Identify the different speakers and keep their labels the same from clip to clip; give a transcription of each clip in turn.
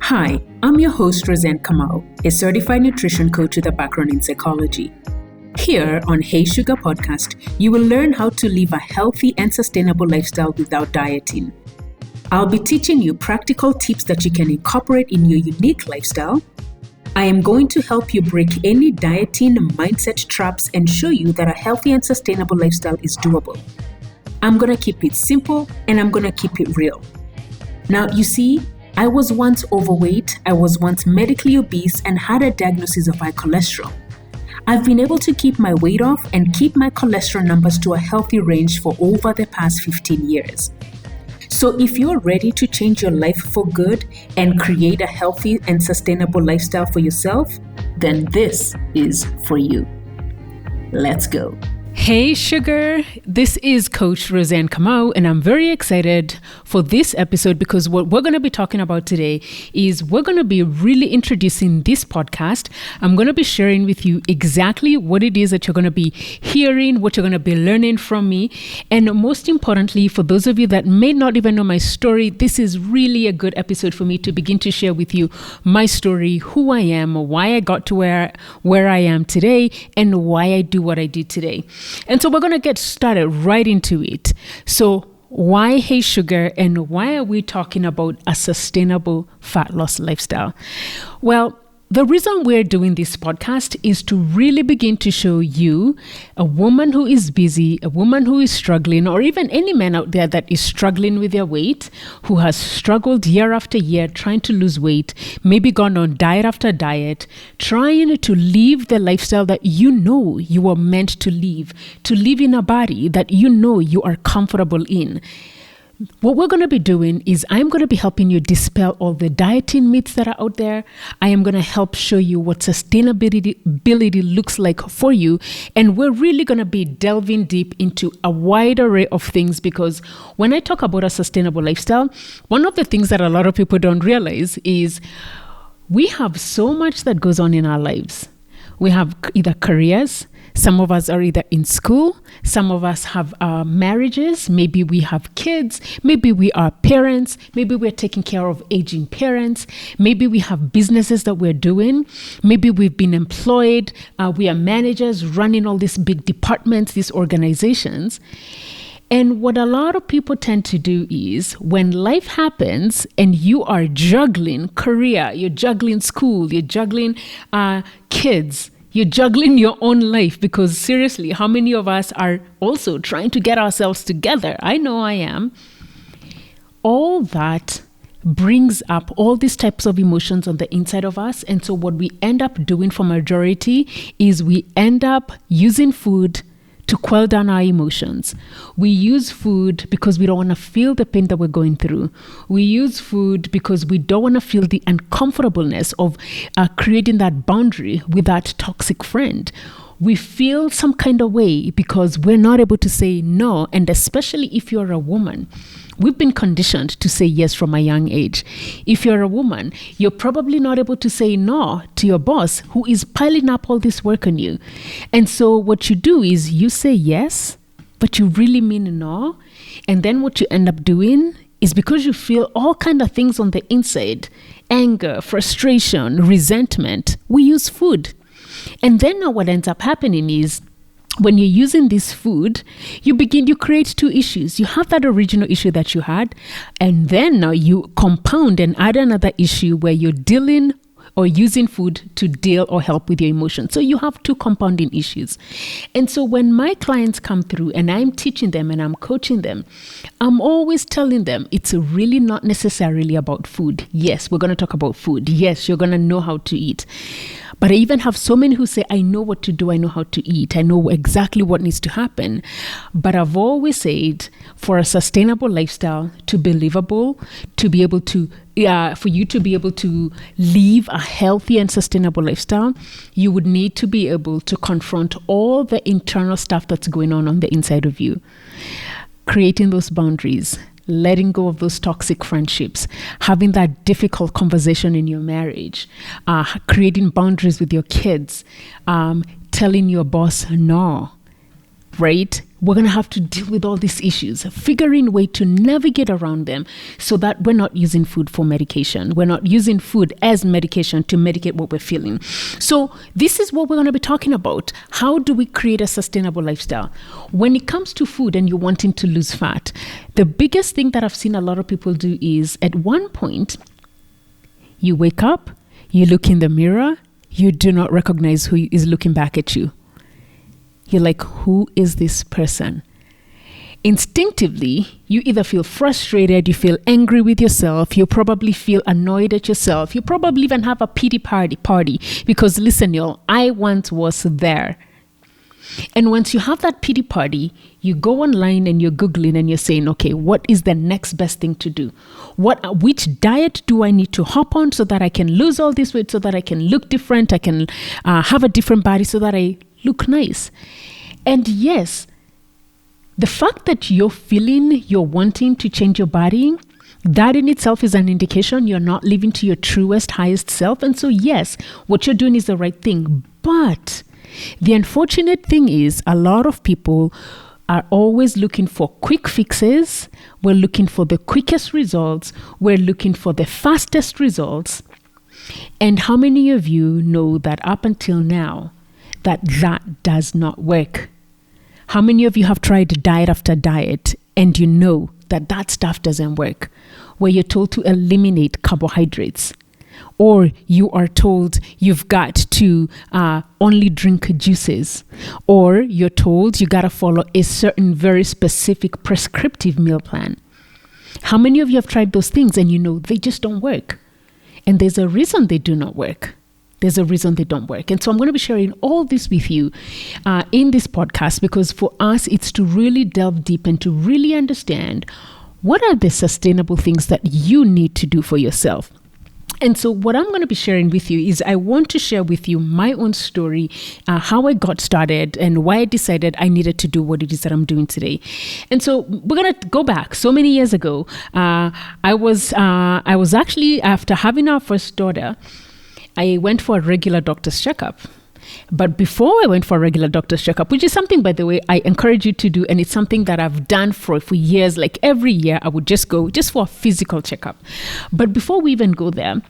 Speaker 1: Hi, I'm your host, Roseanne, a certified nutrition coach with a background in psychology. Here on Hey Sugar podcast, you will learn how to live a healthy and sustainable lifestyle without dieting. I'll be teaching you practical tips that you can incorporate in your unique lifestyle. I am going to help you break any dieting mindset traps and show you that a healthy and sustainable lifestyle is doable. I'm going to keep it simple and I'm going to keep it real. Now, you see, I was once overweight, I was once medically obese and had a diagnosis of high cholesterol. I've been able to keep my weight off and keep my cholesterol numbers to a healthy range for over the past 15 years. So if you're ready to change your life for good and create a healthy and sustainable lifestyle for yourself, then this is for you. Let's go.
Speaker 2: Hey Sugar, this is Coach Roseanne Kamau, and I'm very excited for this episode because what we're going to be talking about today is we're going to be really introducing this podcast. I'm going to be sharing with you exactly what it is that you're going to be hearing, what you're going to be learning from me. And most importantly, for those of you that may not even know my story, this is really a good episode for me to begin to share with you my story, who I am, why I got to where I am today, and why I do what I do today. And so we're going to get started right into it. So why Hey Sugar, and why are we talking about a sustainable fat loss lifestyle? Well, the reason we're doing this podcast is to really begin to show you, a woman who is busy, a woman who is struggling, or even any man out there that is struggling with their weight, who has struggled year after year trying to lose weight, maybe gone on diet after diet, trying to live the lifestyle that you know you are meant to live in a body that you know you are comfortable in. What we're going to be doing is I'm going to be helping you dispel all the dieting myths that are out there. I am going to help show you what sustainability looks like for you. And we're really going to be delving deep into a wide array of things, because when I talk about a sustainable lifestyle, one of the things that a lot of people don't realize is we have so much that goes on in our lives. We have either careers. Some of us are either in school, some of us have marriages, maybe we have kids, maybe we are parents, maybe we're taking care of aging parents, maybe we have businesses that we're doing, maybe we've been employed, we are managers running all these big departments, these organizations. And what a lot of people tend to do is when life happens and you are juggling career, you're juggling school, you're juggling kids, you're juggling your own life, because seriously, how many of us are also trying to get ourselves together? I know I am. All that brings up all these types of emotions on the inside of us. And so what we end up doing for majority is we end up using food to quell down our emotions. We use food because we don't want to feel the pain that we're going through. We use food because we don't want to feel the uncomfortableness of creating that boundary with that toxic friend. We feel some kind of way because we're not able to say no. And especially if you're a woman, we've been conditioned to say yes from a young age. If you're a woman, you're probably not able to say no to your boss who is piling up all this work on you. And so what you do is you say yes, but you really mean no. And then what you end up doing is, because you feel all kind of things on the inside, anger, frustration, resentment, we use food. And then now what ends up happening is, when you're using this food, you create two issues. You have that original issue that you had, and then now you compound and add another issue where you're dealing or using food to deal or help with your emotions. So you have two compounding issues. And so when my clients come through and I'm teaching them and I'm coaching them, I'm always telling them it's really not necessarily about food. Yes, we're going to talk about food. Yes, you're going to know how to eat. But I even have so many who say, I know what to do, I know how to eat, I know exactly what needs to happen. But I've always said, for a sustainable lifestyle to be livable, to be able to, for you to be able to live a healthy and sustainable lifestyle, you would need to be able to confront all the internal stuff that's going on the inside of you. Creating those boundaries, letting go of those toxic friendships, having that difficult conversation in your marriage, creating boundaries with your kids, telling your boss no, right? We're going to have to deal with all these issues, figuring a way to navigate around them so that we're not using food for medication. We're not using food as medication to medicate what we're feeling. So this is what we're going to be talking about. How do we create a sustainable lifestyle? When it comes to food and you're wanting to lose fat, the biggest thing that I've seen a lot of people do is at one point, you wake up, you look in the mirror, you do not recognize who is looking back at you. You're like, who is this person? Instinctively, you either feel frustrated, you feel angry with yourself, you probably feel annoyed at yourself, you probably even have a pity party because listen, y'all, I once was there. And once you have that pity party, you go online and you're Googling and you're saying, okay, what is the next best thing to do? Which diet do I need to hop on so that I can lose all this weight, so that I can look different, I can have a different body so that I look nice? And yes, the fact that you're wanting to change your body, that in itself is an indication you're not living to your truest, highest self. And so yes, what you're doing is the right thing. But the unfortunate thing is a lot of people are always looking for quick fixes. We're looking for the quickest results. We're looking for the fastest results. And how many of you know that up until now, that does not work? How many of you have tried diet after diet and you know that stuff doesn't work? Where you're told to eliminate carbohydrates, or you are told you've got to only drink juices, or you're told you got to follow a certain very specific prescriptive meal plan. How many of you have tried those things and you know they just don't work? And there's a reason they do not work. There's a reason they don't work. And so I'm going to be sharing all this with you in this podcast, because for us, it's to really delve deep and to really understand what are the sustainable things that you need to do for yourself. And so what I'm going to be sharing with you is I want to share with you my own story, how I got started and why I decided I needed to do what it is that I'm doing today. And so we're going to go back so many years ago. I was actually, after having our first daughter, I went for a regular doctor's checkup. But before I went for a regular doctor's checkup, which is something, by the way, I encourage you to do, and it's something that I've done for years, like every year I would just go just for a physical checkup. But before we even go there,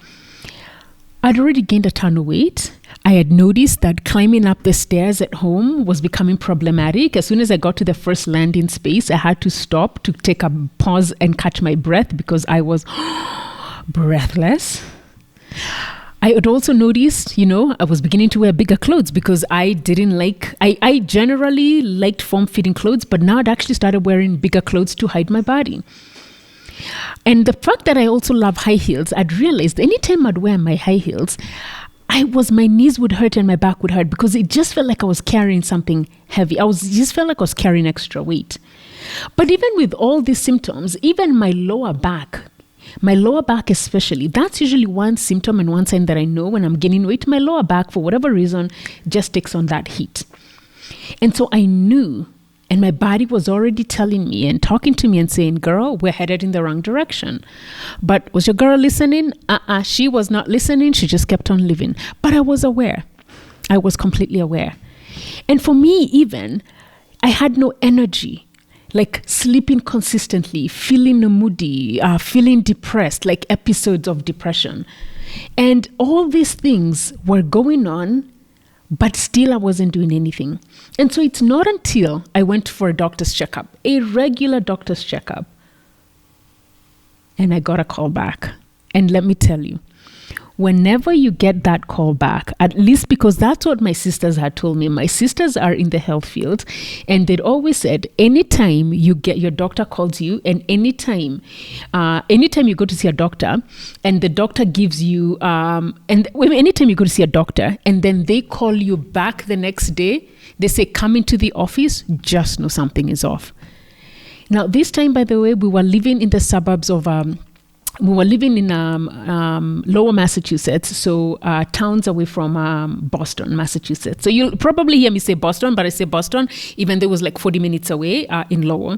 Speaker 2: I'd already gained a ton of weight. I had noticed that climbing up the stairs at home was becoming problematic. As soon as I got to the first landing space, I had to stop to take a pause and catch my breath because I was breathless. I had also noticed, I was beginning to wear bigger clothes because I generally liked form-fitting clothes, but now I'd actually started wearing bigger clothes to hide my body. And the fact that I also love high heels, I'd realized anytime I'd wear my high heels, my knees would hurt and my back would hurt because it just felt like I was carrying something heavy. Just felt like I was carrying extra weight. But even with all these symptoms, even my lower back especially, that's usually one symptom and one sign that I know when I'm gaining weight. My lower back, for whatever reason, just takes on that heat. And so I knew, and my body was already telling me and talking to me and saying, girl, we're headed in the wrong direction. But was your girl listening? She was not listening. She just kept on living. But I was aware. I was completely aware. And for me, even, I had no energy. Like sleeping consistently, feeling moody, feeling depressed, like episodes of depression. And all these things were going on, but still I wasn't doing anything. And so it's not until I went for a doctor's checkup, a regular doctor's checkup, and I got a call back. And let me tell you, whenever you get that call back, at least because that's what my sisters had told me. My sisters are in the health field, and they'd always said, anytime your doctor calls you, and anytime you go to see a doctor, and the doctor gives you, anytime you go to see a doctor, and then they call you back the next day, they say, come into the office, just know something is off. Now, this time, by the way, we were living in the suburbs of Lower Massachusetts, so towns away from Boston, Massachusetts. So you'll probably hear me say Boston, but I say Boston, even though it was like 40 minutes away in Lowell.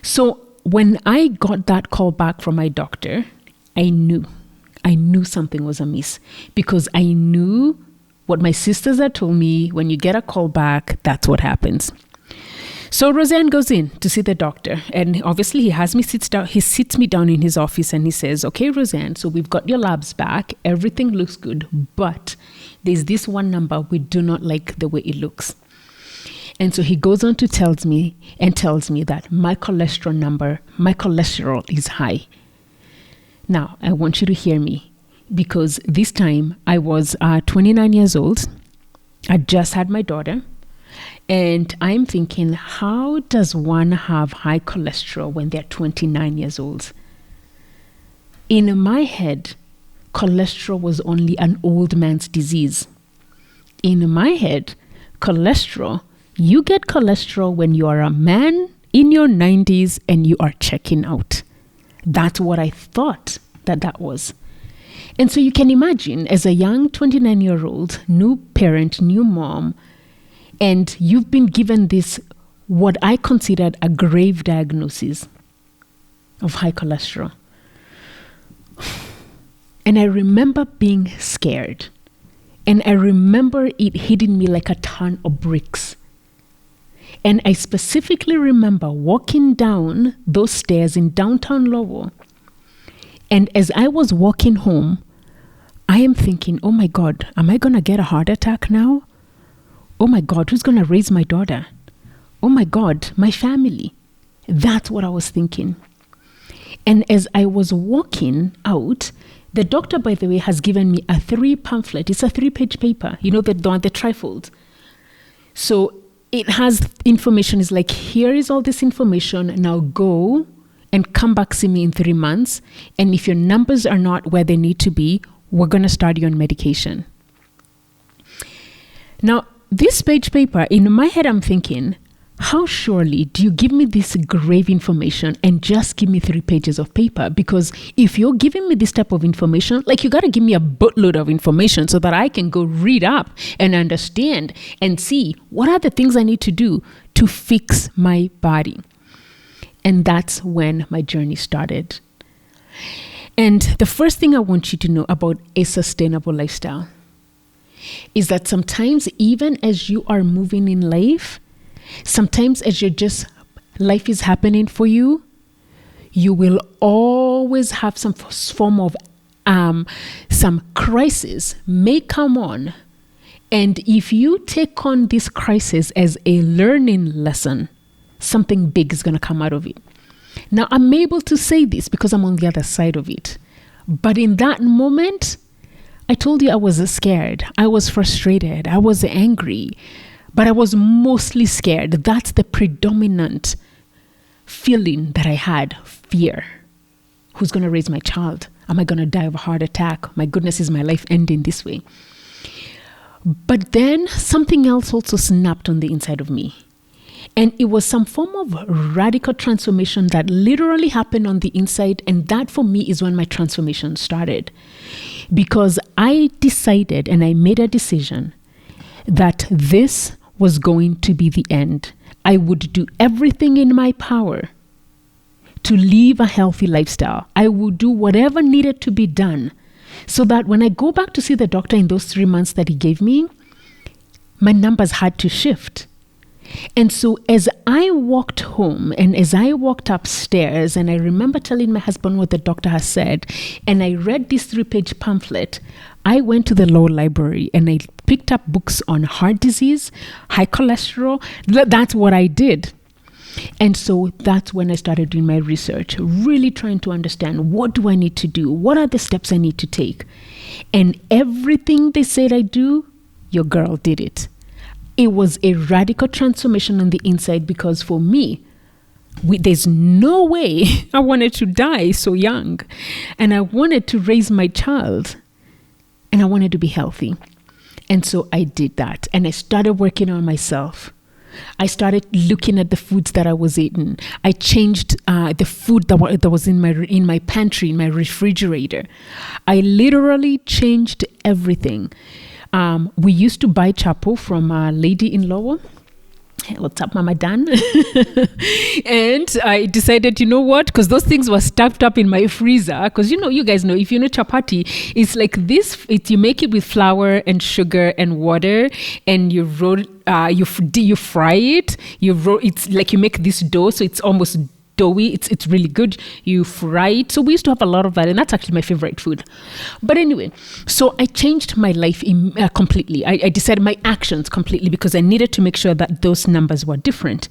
Speaker 2: So when I got that call back from my doctor, I knew something was amiss, because I knew what my sisters had told me: when you get a call back, that's what happens. So Roseanne goes in to see the doctor, and obviously he sits me down in his office and he says, okay, Roseanne, so we've got your labs back. Everything looks good, but there's this one number we do not like the way it looks. And so he goes on to tells me that my cholesterol is high. Now, I want you to hear me, because this time I was 29 years old. I just had my daughter. And I'm thinking, how does one have high cholesterol when they're 29 years old? In my head, cholesterol was only an old man's disease. In my head, you get cholesterol when you are a man in your 90s and you are checking out. That's what I thought that was. And so you can imagine, as a young 29-year-old, new parent, new mom, and you've been given this, what I considered a grave diagnosis of high cholesterol. And I remember being scared. And I remember it hitting me like a ton of bricks. And I specifically remember walking down those stairs in downtown Lowell. And as I was walking home, I am thinking, oh my God, am I going to get a heart attack now? Oh my God, who's going to raise my daughter? Oh my God, my family. That's what I was thinking. And as I was walking out, the doctor, by the way, has given me a 3 pamphlet. It's a 3-page paper, the trifold. So it has information. It's like, here is all this information. Now go and come back, see me in 3 months. And if your numbers are not where they need to be, we're going to start you on medication. Now, this page paper, in my head, I'm thinking, how surely do you give me this grave information and just give me 3 pages of paper? Because if you're giving me this type of information, you got to give me a boatload of information so that I can go read up and understand and see what are the things I need to do to fix my body. And that's when my journey started. And the first thing I want you to know about a sustainable lifestyle is that sometimes, even as you are moving in life, sometimes as life is happening for you, you will always have some form of some crisis may come on. And if you take on this crisis as a learning lesson, something big is going to come out of it. Now, I'm able to say this because I'm on the other side of it. But in that moment, I told you I was scared. I was frustrated. I was angry. But I was mostly scared. That's the predominant feeling that I had, fear. Who's going to raise my child? Am I going to die of a heart attack? My goodness, is my life ending this way? But then something else also snapped on the inside of me. And it was some form of radical transformation that literally happened on the inside. And that for me is when my transformation started. Because I decided and I made a decision that this was going to be the end. I would do everything in my power to live a healthy lifestyle. I would do whatever needed to be done so that when I go back to see the doctor in those 3 months that he gave me, my numbers had to shift. And so as I walked home and as I walked upstairs, and I remember telling my husband what the doctor has said, and I read this 3-page pamphlet, I went to the law library and I picked up books on heart disease, high cholesterol. That's what I did. And so that's when I started doing my research, really trying to understand, what do I need to do? What are the steps I need to take? And everything they said I do, your girl did it. It was a radical transformation on the inside, because for me, there's no way I wanted to die so young. And I wanted to raise my child. And I wanted to be healthy. And so I did that. And I started working on myself. I started looking at the foods that I was eating. I changed the food that was in my pantry, in my refrigerator. I literally changed everything. We used to buy chapo from a lady in Lowell. Hey, what's up, Mama Dan? And I decided, you know what? Because those things were stuffed up in my freezer. Because, you guys know, if you know chapati, it's like this. You make it with flour and sugar and water, and you roll. You fry it. It's like you make this dough, so it's almost doughy. It's really good. You fry it. So we used to have a lot of that, and that's actually my favorite food. But anyway, so I changed my life completely. I decided my actions completely because I needed to make sure that those numbers were different.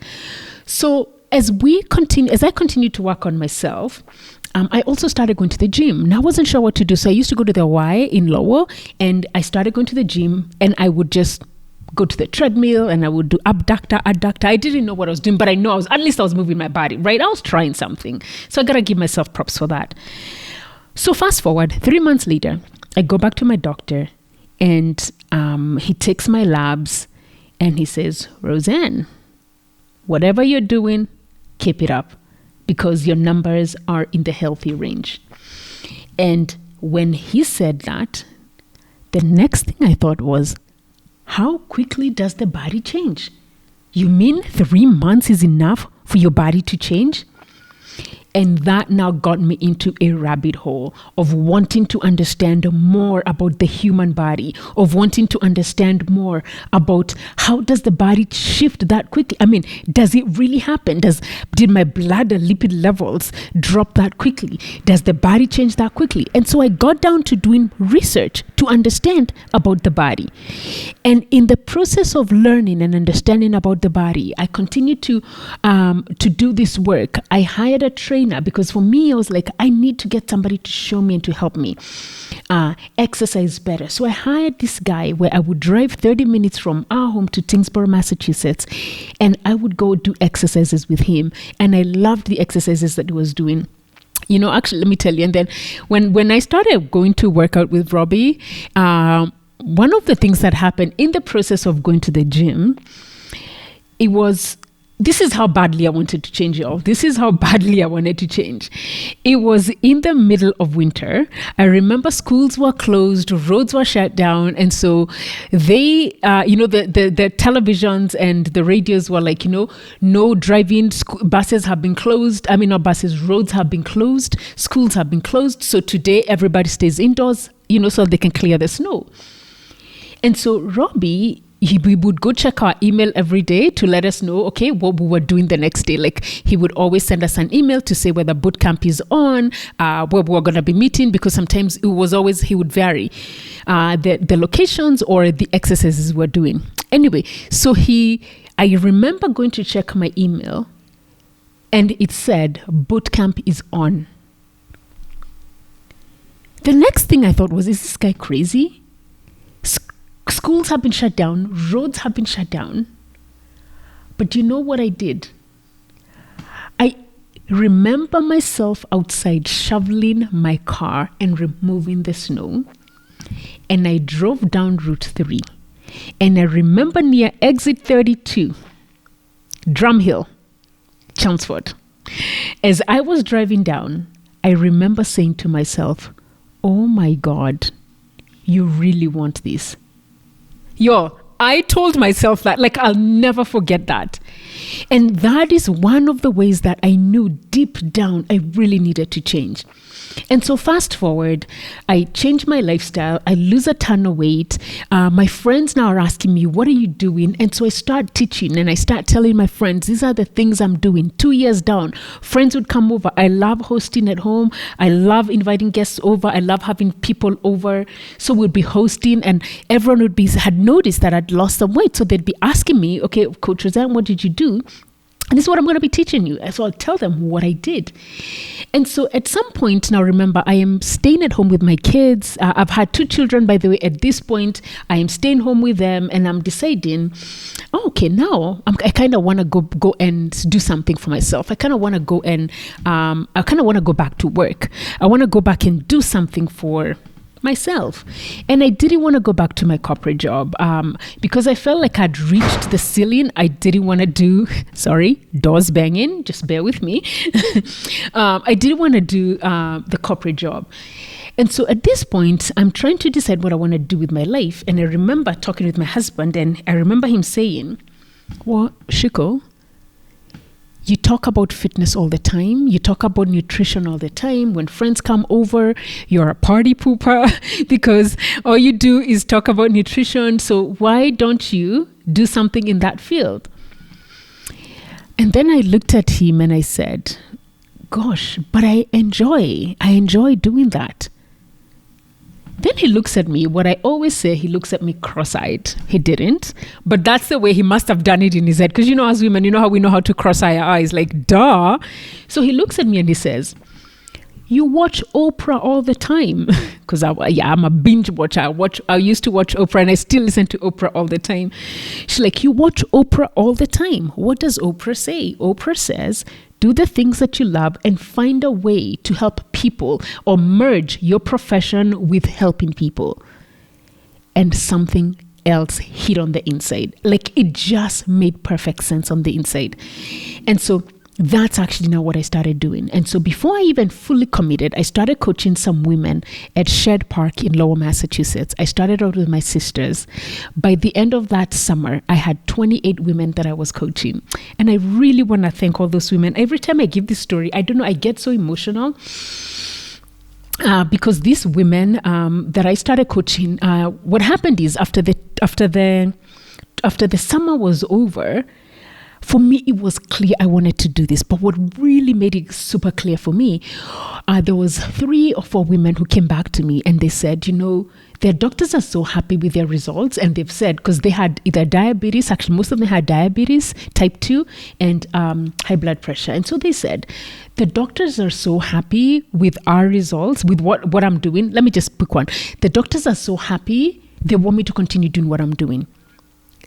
Speaker 2: So as I continued to work on myself, I also started going to the gym. Now I wasn't sure what to do, so I used to go to the Y in Lowell, and I started going to the gym, and I would just go to the treadmill and I would do abductor, adductor. I didn't know what I was doing, but I know at least I was moving my body, right? I was trying something. So I got to give myself props for that. So fast forward, 3 months later, I go back to my doctor, and he takes my labs and he says, Roseanne, whatever you're doing, keep it up because your numbers are in the healthy range. And when he said that, the next thing I thought was, how quickly does the body change? You mean 3 months is enough for your body to change? And that now got me into a rabbit hole of wanting to understand more about the human body, of wanting to understand more about how does the body shift that quickly? I mean, does it really happen? Did my blood and lipid levels drop that quickly? Does the body change that quickly? And so I got down to doing research to understand about the body. And in the process of learning and understanding about the body, I continued to do this work. I hired a trainer because for me, I was like, I need to get somebody to show me and to help me exercise better. So I hired this guy where I would drive 30 minutes from our home to Tingsboro, Massachusetts, and I would go do exercises with him. And I loved the exercises that he was doing. Actually, let me tell you. And then when I started going to work out with Robbie, one of the things that happened in the process of going to the gym, this is how badly I wanted to change, y'all. This is how badly I wanted to change. It was in the middle of winter. I remember schools were closed, roads were shut down. And so they, the televisions and the radios were like, no driving, buses have been closed. I mean, not buses, roads have been closed, schools have been closed. So today everybody stays indoors, so they can clear the snow. And so Robbie, we would go check our email every day to let us know, okay, what we were doing the next day. Like he would always send us an email to say whether boot camp is on, where we were going to be meeting, because sometimes he would vary the locations or the exercises we're doing. Anyway, so I remember going to check my email and it said boot camp is on. The next thing I thought was, is this guy crazy? Schools have been shut down, roads have been shut down. But you know what I did? I remember myself outside shoveling my car and removing the snow. And I drove down Route 3. And I remember near exit 32, Drumhill, Chelmsford. As I was driving down, I remember saying to myself, oh my God, you really want this? Yo, I told myself that, like, I'll never forget that. And that is one of the ways that I knew deep down I really needed to change. And so fast forward, I change my lifestyle. I lose a ton of weight. My friends now are asking me, what are you doing? And so I start teaching and I start telling my friends, these are the things I'm doing. 2 years down, friends would come over. I love hosting at home. I love inviting guests over. I love having people over. So we'd be hosting and everyone had noticed that I'd lost some weight. So they'd be asking me, okay, Coach Roseanne, what did you do? And this is what I'm going to be teaching you. So I'll tell them what I did. And so at some point, now remember, I am staying at home with my kids. I've had 2 children, by the way. At this point, I am staying home with them and I'm deciding, okay, now I kind of want to go and do something for myself. I kind of want to go and go back to work. I want to go back and do something for myself. And I didn't want to go back to my corporate job because I felt like I'd reached the ceiling. I didn't want to do, doors banging, just bear with me. I didn't want to do the corporate job. And so at this point, I'm trying to decide what I want to do with my life. And I remember talking with my husband and I remember him saying, Well, Shiko, you talk about fitness all the time. You talk about nutrition all the time. When friends come over, you're a party pooper because all you do is talk about nutrition. So why don't you do something in that field? And then I looked at him and I said, gosh, but I enjoy doing that. Then he looks at me. What I always say, he looks at me cross-eyed. He didn't, but that's the way he must have done it in his head. Because as women, how we know how to cross-eye our eyes, like, duh. So he looks at me and he says, you watch Oprah all the time. Because I'm a binge watcher. I used to watch Oprah and I still listen to Oprah all the time. She's like, you watch Oprah all the time. What does Oprah say? Oprah says, do the things that you love and find a way to help people or merge your profession with helping people. And something else hit on the inside. Like it just made perfect sense on the inside. And so that's actually now what I started doing. And so before I even fully committed, I started coaching some women at Shed Park in Lowell, Massachusetts. I started out with my sisters. By the end of that summer, I had 28 women that I was coaching. And I really want to thank all those women. Every time I give this story, I don't know, I get so emotional. Because these women that I started coaching, what happened is after the summer was over, for me, it was clear I wanted to do this. But what really made it super clear for me, there was 3 or 4 women who came back to me and they said, their doctors are so happy with their results. And they've said, because they had either diabetes, actually most of them had diabetes, type 2, and high blood pressure. And so they said, the doctors are so happy with our results, with what I'm doing. Let me just pick one. The doctors are so happy, they want me to continue doing what I'm doing.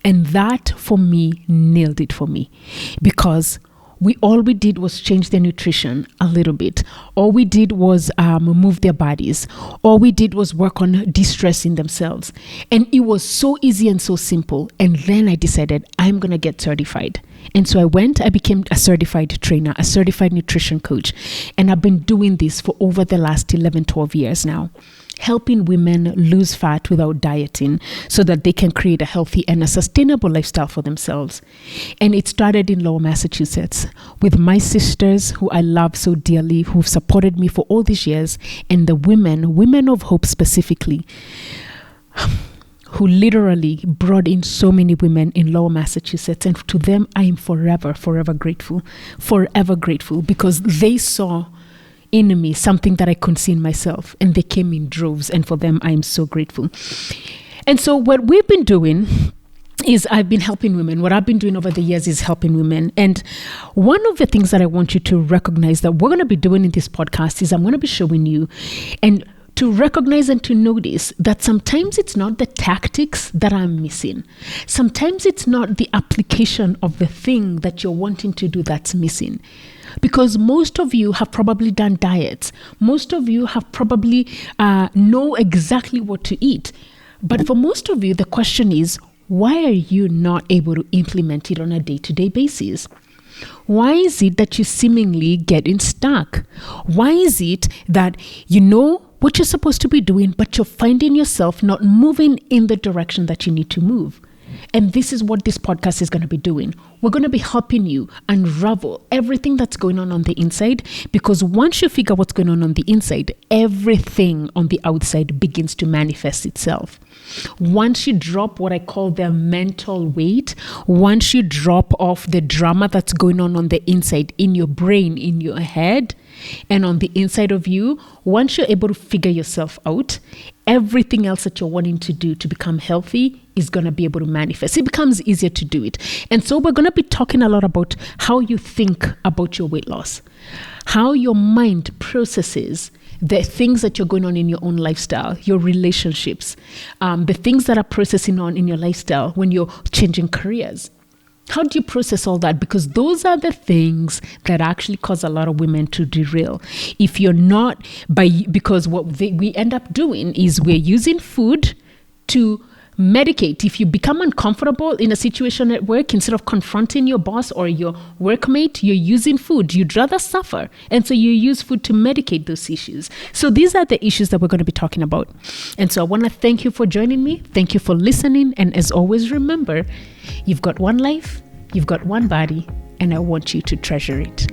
Speaker 2: And that, for me, nailed it for me. Because all we did was change their nutrition a little bit. All we did was move their bodies. All we did was work on de-stressing themselves. And it was so easy and so simple. And then I decided I'm going to get certified. And so I became a certified trainer, a certified nutrition coach. And I've been doing this for over the last 11, 12 years now, helping women lose fat without dieting so that they can create a healthy and a sustainable lifestyle for themselves. And it started in Lowell, Massachusetts with my sisters who I love so dearly, who've supported me for all these years, and the women of hope specifically, who literally brought in so many women in Lowell, Massachusetts. And to them, I am forever grateful because they saw in me something that I couldn't see in myself, and they came in droves, and for them I am so grateful. And so what we've been doing is I've been helping women. What I've been doing over the years is helping women. And one of the things that I want you to recognize that we're going to be doing in this podcast is I'm going to be showing you and to recognize and to notice that sometimes it's not the tactics that I'm missing. Sometimes it's not the application of the thing that you're wanting to do that's missing. Because most of you have probably done diets. Most of you have probably know exactly what to eat. But for most of you, the question is, why are you not able to implement it on a day-to-day basis? Why is it that you seemingly getting stuck? Why is it that you know what you're supposed to be doing, but you're finding yourself not moving in the direction that you need to move? And this is what this podcast is going to be doing. We're going to be helping you unravel everything that's going on the inside, because once you figure what's going on the inside, everything on the outside begins to manifest itself. Once you drop what I call the mental weight, once you drop off the drama that's going on the inside, in your brain, in your head, and on the inside of you, once you're able to figure yourself out, everything else that you're wanting to do to become healthy is going to be able to manifest. It becomes easier to do it. And so we're going to be talking a lot about how you think about your weight loss, how your mind processes the things that you're going on in your own lifestyle, your relationships, the things that are processing on in your lifestyle when you're changing careers. How do you process all that? Because those are the things that actually cause a lot of women to derail. If you're not, because what we end up doing is we're using food to medicate. If you become uncomfortable in a situation at work, instead of confronting your boss or your workmate, you're using food. You'd rather suffer. And so you use food to medicate those issues. So these are the issues that we're going to be talking about. And so I want to thank you for joining me. Thank you for listening. And as always, remember, you've got one life. You've got one body, and I want you to treasure it.